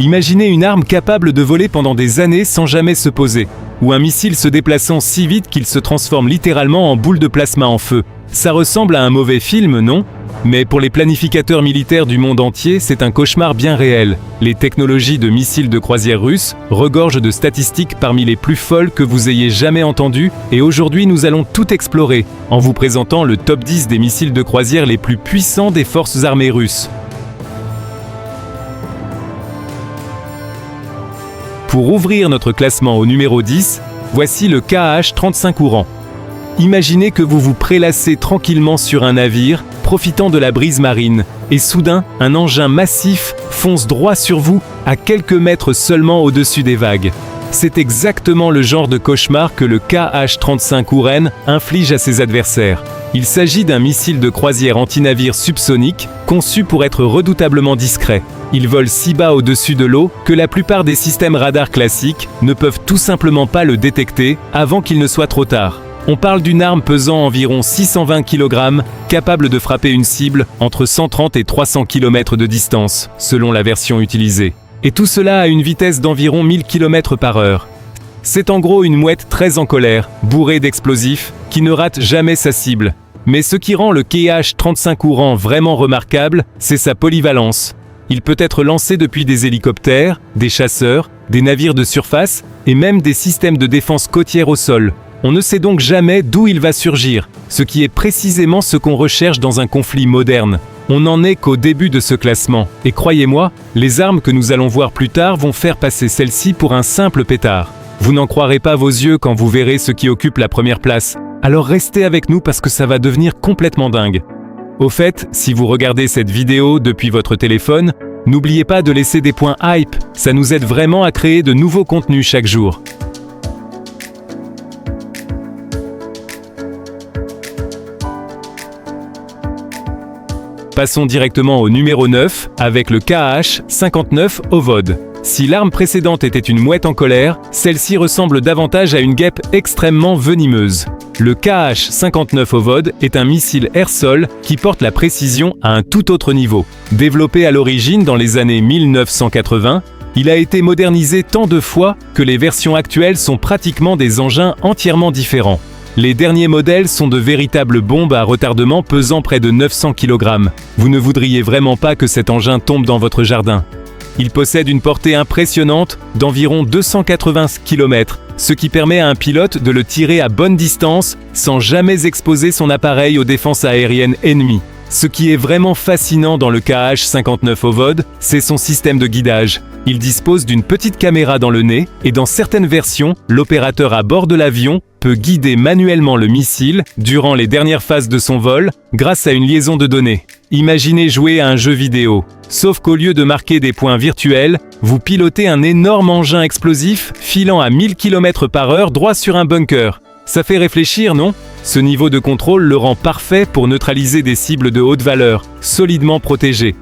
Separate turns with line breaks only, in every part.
Imaginez une arme capable de voler pendant des années sans jamais se poser, ou un missile se déplaçant si vite qu'il se transforme littéralement en boule de plasma en feu. Ça ressemble à un mauvais film, non ? Mais pour les planificateurs militaires du monde entier, c'est un cauchemar bien réel. Les technologies de missiles de croisière russes regorgent de statistiques parmi les plus folles que vous ayez jamais entendues, et aujourd'hui nous allons tout explorer, en vous présentant le top 10 des missiles de croisière les plus puissants des forces armées russes. Pour ouvrir notre classement au numéro 10, voici le KH-35 Ourans. Imaginez que vous vous prélassez tranquillement sur un navire, profitant de la brise marine, et soudain, un engin massif fonce droit sur vous, à quelques mètres seulement au-dessus des vagues. C'est exactement le genre de cauchemar que le KH-35 Ourans inflige à ses adversaires. Il s'agit d'un missile de croisière anti-navire subsonique, conçu pour être redoutablement discret. Il vole si bas au-dessus de l'eau que la plupart des systèmes radars classiques ne peuvent tout simplement pas le détecter avant qu'il ne soit trop tard. On parle d'une arme pesant environ 620 kg, capable de frapper une cible entre 130 et 300 km de distance, selon la version utilisée. Et tout cela à une vitesse d'environ 1000 km/h. C'est en gros une mouette très en colère, bourrée d'explosifs, qui ne rate jamais sa cible. Mais ce qui rend le KH-35 Ourans vraiment remarquable, c'est sa polyvalence. Il peut être lancé depuis des hélicoptères, des chasseurs, des navires de surface et même des systèmes de défense côtière au sol. On ne sait donc jamais d'où il va surgir, ce qui est précisément ce qu'on recherche dans un conflit moderne. On n'en est qu'au début de ce classement, et croyez-moi, les armes que nous allons voir plus tard vont faire passer celle-ci pour un simple pétard. Vous n'en croirez pas vos yeux quand vous verrez ce qui occupe la première place, alors restez avec nous parce que ça va devenir complètement dingue. Au fait, si vous regardez cette vidéo depuis votre téléphone, n'oubliez pas de laisser des points hype, ça nous aide vraiment à créer de nouveaux contenus chaque jour. Passons directement au numéro 9 avec le KH-59 Ovod. Si l'arme précédente était une mouette en colère, celle-ci ressemble davantage à une guêpe extrêmement venimeuse. Le KH-59 Ovod est un missile air-sol qui porte la précision à un tout autre niveau. Développé à l'origine dans les années 1980, il a été modernisé tant de fois que les versions actuelles sont pratiquement des engins entièrement différents. Les derniers modèles sont de véritables bombes à retardement pesant près de 900 kg. Vous ne voudriez vraiment pas que cet engin tombe dans votre jardin. Il possède une portée impressionnante d'environ 280 km, ce qui permet à un pilote de le tirer à bonne distance sans jamais exposer son appareil aux défenses aériennes ennemies. Ce qui est vraiment fascinant dans le KH-59 Ovod, c'est son système de guidage. Il dispose d'une petite caméra dans le nez et dans certaines versions, l'opérateur à bord de l'avion peut guider manuellement le missile durant les dernières phases de son vol grâce à une liaison de données. Imaginez jouer à un jeu vidéo, sauf qu'au lieu de marquer des points virtuels, vous pilotez un énorme engin explosif filant à 1000 km/h droit sur un bunker. Ça fait réfléchir, non ? Ce niveau de contrôle le rend parfait pour neutraliser des cibles de haute valeur, solidement protégées.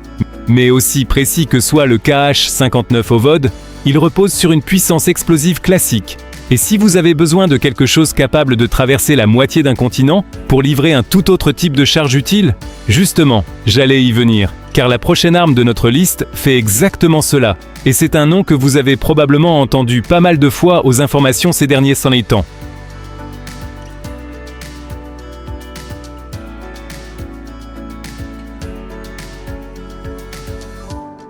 Mais aussi précis que soit le KH-59 Ovod, il repose sur une puissance explosive classique. Et si vous avez besoin de quelque chose capable de traverser la moitié d'un continent pour livrer un tout autre type de charge utile, justement, j'allais y venir, car la prochaine arme de notre liste fait exactement cela. Et c'est un nom que vous avez probablement entendu pas mal de fois aux informations ces derniers temps.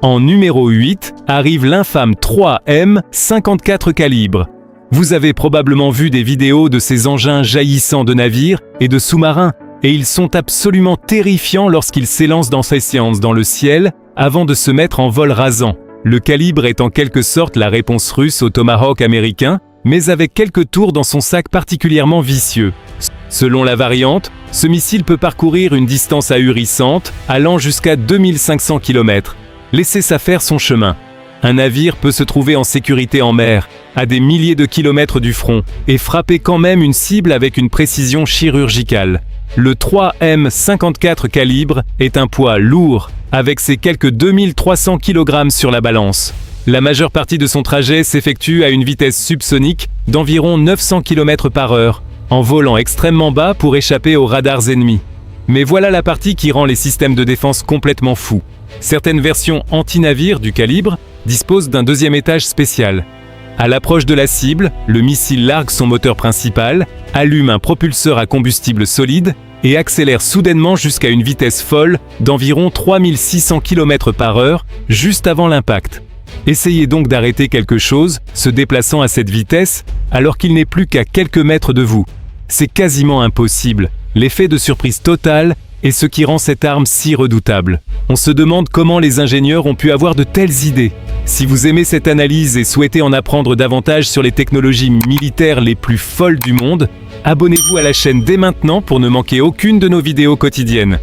En numéro 8 arrive l'infâme 3M54 calibre. Vous avez probablement vu des vidéos de ces engins jaillissants de navires et de sous-marins, et ils sont absolument terrifiants lorsqu'ils s'élancent dans ces séances dans le ciel avant de se mettre en vol rasant. Le calibre est en quelque sorte la réponse russe au Tomahawk américain, mais avec quelques tours dans son sac particulièrement vicieux. Selon la variante, ce missile peut parcourir une distance ahurissante, allant jusqu'à 2500 km. Laissez ça faire son chemin. Un navire peut se trouver en sécurité en mer, à des milliers de kilomètres du front, et frapper quand même une cible avec une précision chirurgicale. Le 3M54 calibre est un poids lourd, avec ses quelques 2300 kg sur la balance. La majeure partie de son trajet s'effectue à une vitesse subsonique d'environ 900 km/h, en volant extrêmement bas pour échapper aux radars ennemis. Mais voilà la partie qui rend les systèmes de défense complètement fous. Certaines versions anti-navires du calibre dispose d'un deuxième étage spécial. À l'approche de la cible, le missile largue son moteur principal, allume un propulseur à combustible solide et accélère soudainement jusqu'à une vitesse folle d'environ 3600 km/h juste avant l'impact. Essayez donc d'arrêter quelque chose, se déplaçant à cette vitesse, alors qu'il n'est plus qu'à quelques mètres de vous. C'est quasiment impossible. L'effet de surprise totale est ce qui rend cette arme si redoutable. On se demande comment les ingénieurs ont pu avoir de telles idées. Si vous aimez cette analyse et souhaitez en apprendre davantage sur les technologies militaires les plus folles du monde, abonnez-vous à la chaîne dès maintenant pour ne manquer aucune de nos vidéos quotidiennes.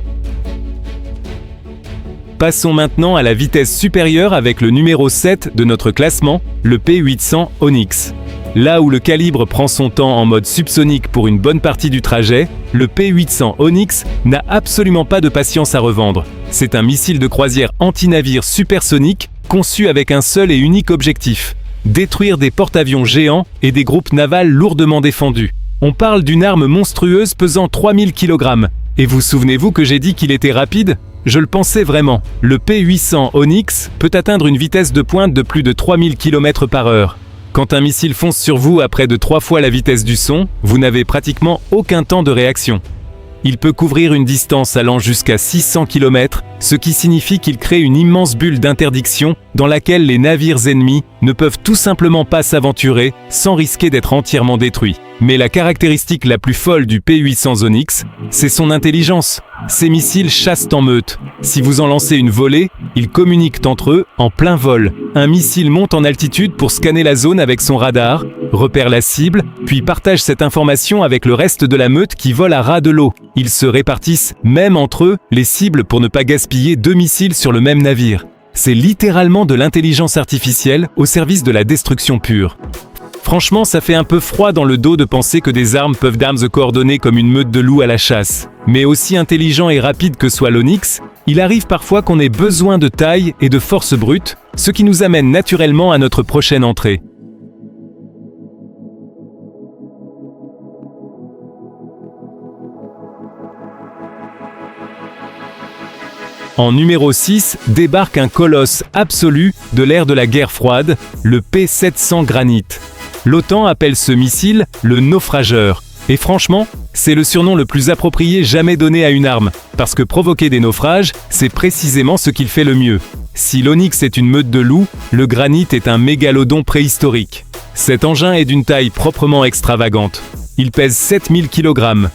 Passons maintenant à la vitesse supérieure avec le numéro 7 de notre classement, le P800 Onyx. Là où le calibre prend son temps en mode subsonique pour une bonne partie du trajet, le P800 Onyx n'a absolument pas de patience à revendre. C'est un missile de croisière anti-navire supersonique conçu avec un seul et unique objectif: détruire des porte-avions géants et des groupes navals lourdement défendus. On parle d'une arme monstrueuse pesant 3000 kg. Et vous souvenez-vous que j'ai dit qu'il était rapide ? Je le pensais vraiment. Le P800 Onyx peut atteindre une vitesse de pointe de plus de 3000 km/h. Quand un missile fonce sur vous à près de 3 fois la vitesse du son, vous n'avez pratiquement aucun temps de réaction. Il peut couvrir une distance allant jusqu'à 600 km, ce qui signifie qu'il crée une immense bulle d'interdiction dans laquelle les navires ennemis ne peuvent tout simplement pas s'aventurer sans risquer d'être entièrement détruits. Mais la caractéristique la plus folle du P800 Onyx, c'est son intelligence. Ces missiles chassent en meute. Si vous en lancez une volée, ils communiquent entre eux en plein vol. Un missile monte en altitude pour scanner la zone avec son radar, repère la cible, puis partage cette information avec le reste de la meute qui vole à ras de l'eau. Ils se répartissent, même entre eux, les cibles pour ne pas gaspiller 2 missiles sur le même navire. C'est littéralement de l'intelligence artificielle au service de la destruction pure. Franchement, ça fait un peu froid dans le dos de penser que des armes peuvent se coordonner comme une meute de loups à la chasse. Mais aussi intelligent et rapide que soit l'Onyx, il arrive parfois qu'on ait besoin de taille et de force brute, ce qui nous amène naturellement à notre prochaine entrée. En numéro 6 débarque un colosse absolu de l'ère de la guerre froide, le P700 Granite. L'OTAN appelle ce missile le naufrageur. Et franchement, c'est le surnom le plus approprié jamais donné à une arme, parce que provoquer des naufrages, c'est précisément ce qu'il fait le mieux. Si l'Onyx est une meute de loups, le Granite est un mégalodon préhistorique. Cet engin est d'une taille proprement extravagante. Il pèse 7000 kg.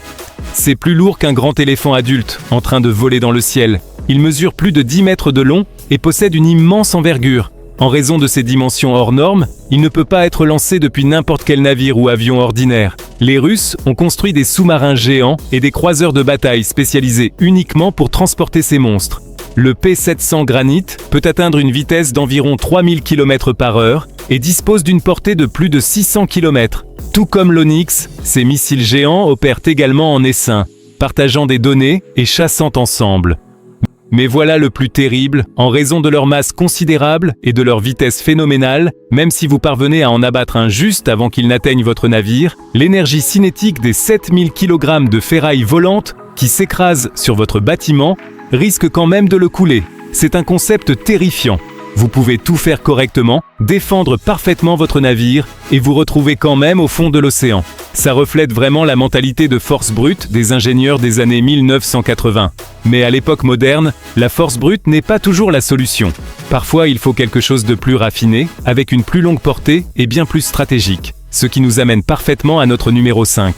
C'est plus lourd qu'un grand éléphant adulte, en train de voler dans le ciel. Il mesure plus de 10 mètres de long et possède une immense envergure. En raison de ses dimensions hors normes, il ne peut pas être lancé depuis n'importe quel navire ou avion ordinaire. Les Russes ont construit des sous-marins géants et des croiseurs de bataille spécialisés uniquement pour transporter ces monstres. Le P700 Granite peut atteindre une vitesse d'environ 3000 km/h et dispose d'une portée de plus de 600 km. Tout comme l'Onyx, ces missiles géants opèrent également en essaim, partageant des données et chassant ensemble. Mais voilà le plus terrible, en raison de leur masse considérable et de leur vitesse phénoménale, même si vous parvenez à en abattre un juste avant qu'il n'atteigne votre navire, l'énergie cinétique des 7000 kg de ferraille volante qui s'écrasent sur votre bâtiment risque quand même de le couler. C'est un concept terrifiant. Vous pouvez tout faire correctement, défendre parfaitement votre navire et vous retrouver quand même au fond de l'océan. Ça reflète vraiment la mentalité de force brute des ingénieurs des années 1980. Mais à l'époque moderne, la force brute n'est pas toujours la solution. Parfois, il faut quelque chose de plus raffiné, avec une plus longue portée et bien plus stratégique. Ce qui nous amène parfaitement à notre numéro 5.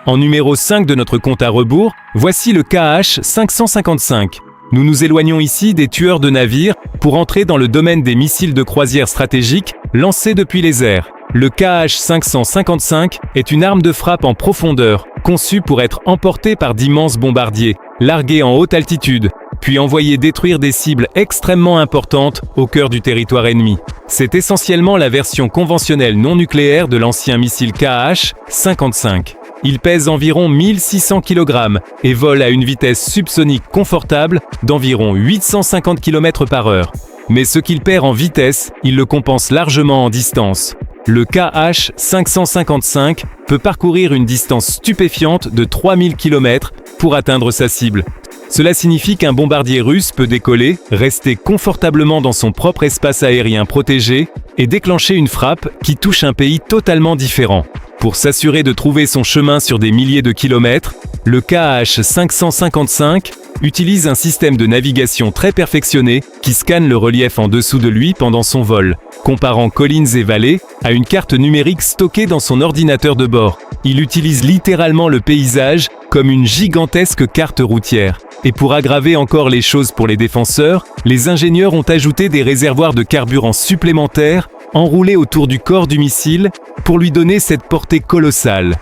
En numéro 5 de notre compte à rebours, voici le KH-555. Nous nous éloignons ici des tueurs de navires pour entrer dans le domaine des missiles de croisière stratégiques lancés depuis les airs. Le KH-555 est une arme de frappe en profondeur, conçue pour être emportée par d'immenses bombardiers, largués en haute altitude, puis envoyés détruire des cibles extrêmement importantes au cœur du territoire ennemi. C'est essentiellement la version conventionnelle non nucléaire de l'ancien missile KH-55. Il pèse environ 1600 kg et vole à une vitesse subsonique confortable d'environ 850 km/h. Mais ce qu'il perd en vitesse, il le compense largement en distance. Le KH-555 peut parcourir une distance stupéfiante de 3000 km pour atteindre sa cible. Cela signifie qu'un bombardier russe peut décoller, rester confortablement dans son propre espace aérien protégé et déclencher une frappe qui touche un pays totalement différent. Pour s'assurer de trouver son chemin sur des milliers de kilomètres, le KH-555 utilise un système de navigation très perfectionné qui scanne le relief en dessous de lui pendant son vol, comparant collines et vallées à une carte numérique stockée dans son ordinateur de bord. Il utilise littéralement le paysage comme une gigantesque carte routière. Et pour aggraver encore les choses pour les défenseurs, les ingénieurs ont ajouté des réservoirs de carburant supplémentaires enroulés autour du corps du missile pour lui donner cette portée colossale.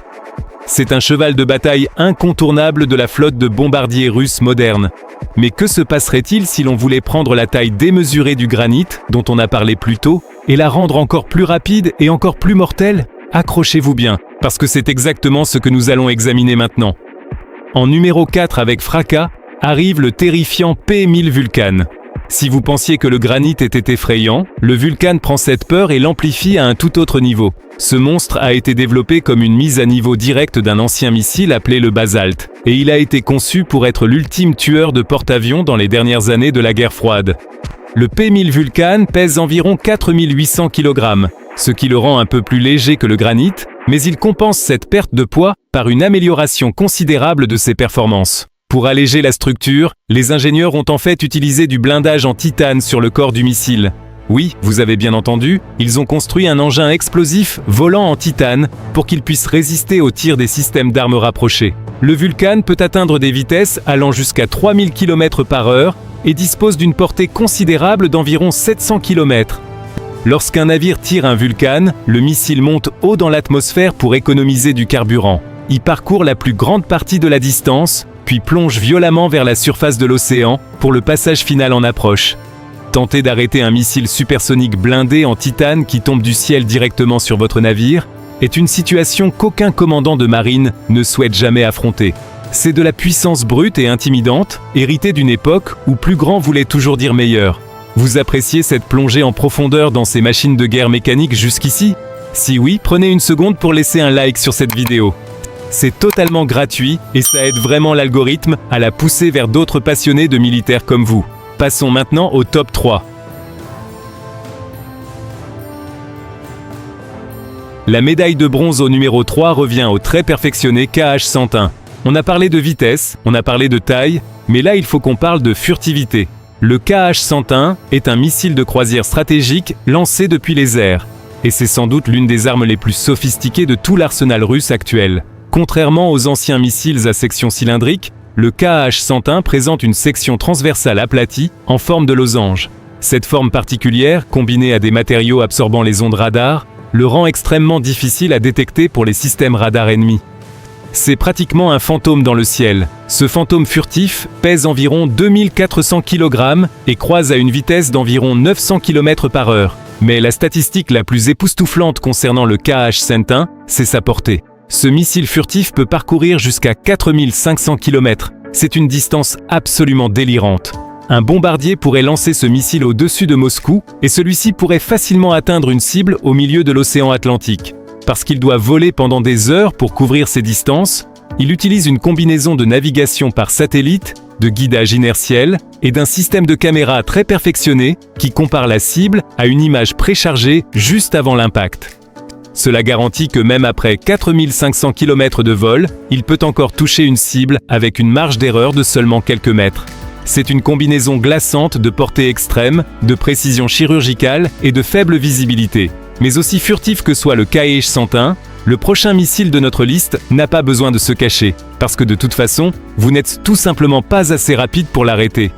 C'est un cheval de bataille incontournable de la flotte de bombardiers russes modernes. Mais que se passerait-il si l'on voulait prendre la taille démesurée du granit, dont on a parlé plus tôt, et la rendre encore plus rapide et encore plus mortelle? Accrochez-vous bien, parce que c'est exactement ce que nous allons examiner maintenant. En numéro 4 avec fracas, arrive le terrifiant P-1000 Vulcan. Si vous pensiez que le granit était effrayant, le Vulcan prend cette peur et l'amplifie à un tout autre niveau. Ce monstre a été développé comme une mise à niveau directe d'un ancien missile appelé le Basalt, et il a été conçu pour être l'ultime tueur de porte-avions dans les dernières années de la guerre froide. Le P-1000 Vulcan pèse environ 4800 kg, ce qui le rend un peu plus léger que le granit, mais il compense cette perte de poids par une amélioration considérable de ses performances. Pour alléger la structure, les ingénieurs ont en fait utilisé du blindage en titane sur le corps du missile. Oui, vous avez bien entendu, ils ont construit un engin explosif volant en titane pour qu'il puisse résister aux tirs des systèmes d'armes rapprochés. Le Vulcan peut atteindre des vitesses allant jusqu'à 3000 km/h et dispose d'une portée considérable d'environ 700 km. Lorsqu'un navire tire un Vulcan, le missile monte haut dans l'atmosphère pour économiser du carburant. Il parcourt la plus grande partie de la distance, puis plonge violemment vers la surface de l'océan pour le passage final en approche. Tenter d'arrêter un missile supersonique blindé en titane qui tombe du ciel directement sur votre navire est une situation qu'aucun commandant de marine ne souhaite jamais affronter. C'est de la puissance brute et intimidante, héritée d'une époque où plus grand voulait toujours dire meilleur. Vous appréciez cette plongée en profondeur dans ces machines de guerre mécaniques jusqu'ici? Si oui, prenez une seconde pour laisser un like sur cette vidéo. C'est totalement gratuit et ça aide vraiment l'algorithme à la pousser vers d'autres passionnés de militaires comme vous. Passons maintenant au top 3. La médaille de bronze au numéro 3 revient au très perfectionné KH-101. On a parlé de vitesse, on a parlé de taille, mais là il faut qu'on parle de furtivité. Le KH-101 est un missile de croisière stratégique lancé depuis les airs. Et c'est sans doute l'une des armes les plus sophistiquées de tout l'arsenal russe actuel. Contrairement aux anciens missiles à section cylindrique, le KH-101 présente une section transversale aplatie en forme de losange. Cette forme particulière, combinée à des matériaux absorbant les ondes radar, le rend extrêmement difficile à détecter pour les systèmes radar ennemis. C'est pratiquement un fantôme dans le ciel. Ce fantôme furtif pèse environ 2400 kg et croise à une vitesse d'environ 900 km/h. Mais la statistique la plus époustouflante concernant le KH-101, c'est sa portée. Ce missile furtif peut parcourir jusqu'à 4500 km. C'est une distance absolument délirante. Un bombardier pourrait lancer ce missile au-dessus de Moscou et celui-ci pourrait facilement atteindre une cible au milieu de l'océan Atlantique. Parce qu'il doit voler pendant des heures pour couvrir ces distances, il utilise une combinaison de navigation par satellite, de guidage inertiel et d'un système de caméra très perfectionné qui compare la cible à une image préchargée juste avant l'impact. Cela garantit que même après 4500 km de vol, il peut encore toucher une cible avec une marge d'erreur de seulement quelques mètres. C'est une combinaison glaçante de portée extrême, de précision chirurgicale et de faible visibilité. Mais aussi furtif que soit le KH-101, le prochain missile de notre liste n'a pas besoin de se cacher, parce que de toute façon, vous n'êtes tout simplement pas assez rapide pour l'arrêter.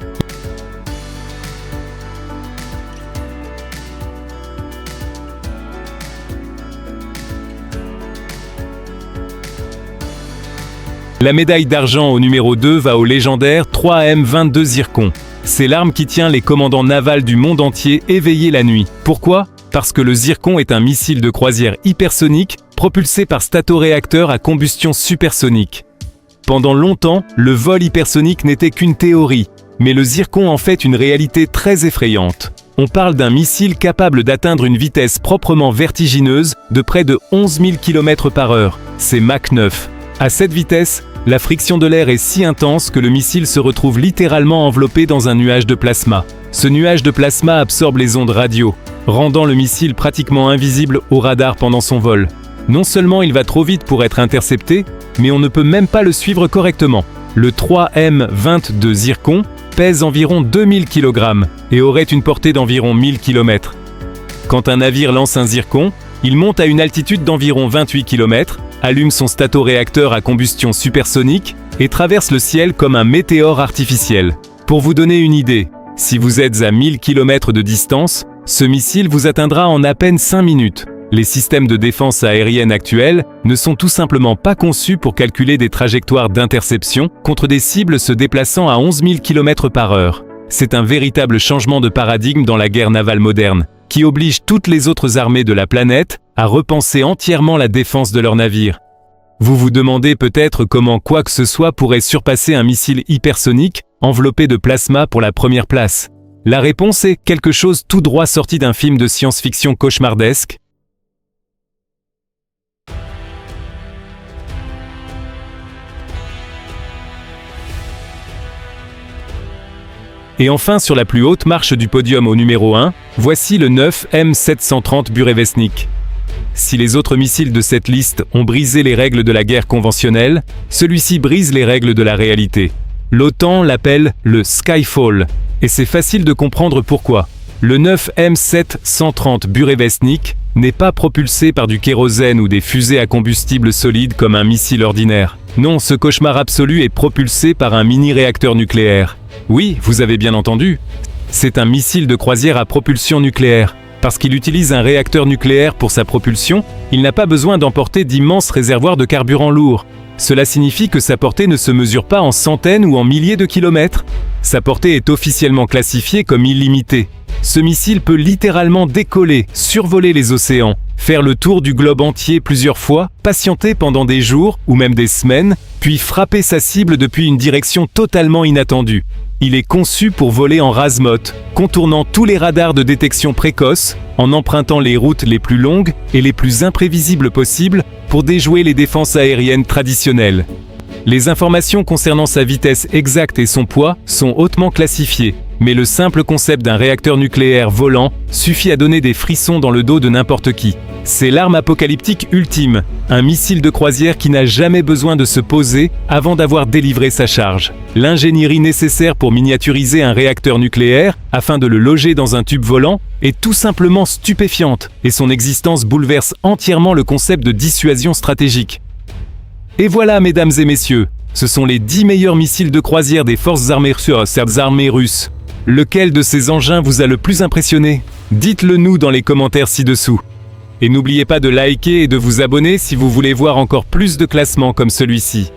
La médaille d'argent au numéro 2 va au légendaire 3M22 Zircon. C'est l'arme qui tient les commandants navals du monde entier éveillés la nuit. Pourquoi ? Parce que le Zircon est un missile de croisière hypersonique propulsé par statoréacteur à combustion supersonique. Pendant longtemps, le vol hypersonique n'était qu'une théorie, mais le Zircon en fait une réalité très effrayante. On parle d'un missile capable d'atteindre une vitesse proprement vertigineuse de près de 11 000 km/h. C'est Mach 9. À cette vitesse, la friction de l'air est si intense que le missile se retrouve littéralement enveloppé dans un nuage de plasma. Ce nuage de plasma absorbe les ondes radio, rendant le missile pratiquement invisible au radar pendant son vol. Non seulement il va trop vite pour être intercepté, mais on ne peut même pas le suivre correctement. Le 3M-20 de Zircon pèse environ 2000 kg et aurait une portée d'environ 1000 km. Quand un navire lance un Zircon, il monte à une altitude d'environ 28 km, allume son statoréacteur à combustion supersonique et traverse le ciel comme un météore artificiel. Pour vous donner une idée, si vous êtes à 1000 km de distance, ce missile vous atteindra en à peine 5 minutes. Les systèmes de défense aérienne actuels ne sont tout simplement pas conçus pour calculer des trajectoires d'interception contre des cibles se déplaçant à 11 000 km/h. C'est un véritable changement de paradigme dans la guerre navale moderne, qui oblige toutes les autres armées de la planète à repenser entièrement la défense de leurs navires. Vous vous demandez peut-être comment quoi que ce soit pourrait surpasser un missile hypersonique enveloppé de plasma pour la première place. La réponse est quelque chose tout droit sorti d'un film de science-fiction cauchemardesque. Et enfin, sur la plus haute marche du podium au numéro 1, voici le 9M730 Burevestnik. Si les autres missiles de cette liste ont brisé les règles de la guerre conventionnelle, celui-ci brise les règles de la réalité. L'OTAN l'appelle le Skyfall, et c'est facile de comprendre pourquoi. Le 9M730 Burevestnik n'est pas propulsé par du kérosène ou des fusées à combustible solide comme un missile ordinaire. Non, ce cauchemar absolu est propulsé par un mini-réacteur nucléaire. Oui, vous avez bien entendu. C'est un missile de croisière à propulsion nucléaire. Parce qu'il utilise un réacteur nucléaire pour sa propulsion, il n'a pas besoin d'emporter d'immenses réservoirs de carburant lourd. Cela signifie que sa portée ne se mesure pas en centaines ou en milliers de kilomètres. Sa portée est officiellement classifiée comme illimitée. Ce missile peut littéralement décoller, survoler les océans, faire le tour du globe entier plusieurs fois, patienter pendant des jours ou même des semaines, puis frapper sa cible depuis une direction totalement inattendue. Il est conçu pour voler en rase-motte, contournant tous les radars de détection précoce, en empruntant les routes les plus longues et les plus imprévisibles possibles pour déjouer les défenses aériennes traditionnelles. Les informations concernant sa vitesse exacte et son poids sont hautement classifiées, mais le simple concept d'un réacteur nucléaire volant suffit à donner des frissons dans le dos de n'importe qui. C'est l'arme apocalyptique ultime, un missile de croisière qui n'a jamais besoin de se poser avant d'avoir délivré sa charge. L'ingénierie nécessaire pour miniaturiser un réacteur nucléaire afin de le loger dans un tube volant est tout simplement stupéfiante, et son existence bouleverse entièrement le concept de dissuasion stratégique. Et voilà, mesdames et messieurs, ce sont les 10 meilleurs missiles de croisière des forces armées russes. Lequel de ces engins vous a le plus impressionné? Dites-le nous dans les commentaires ci-dessous. Et n'oubliez pas de liker et de vous abonner si vous voulez voir encore plus de classements comme celui-ci.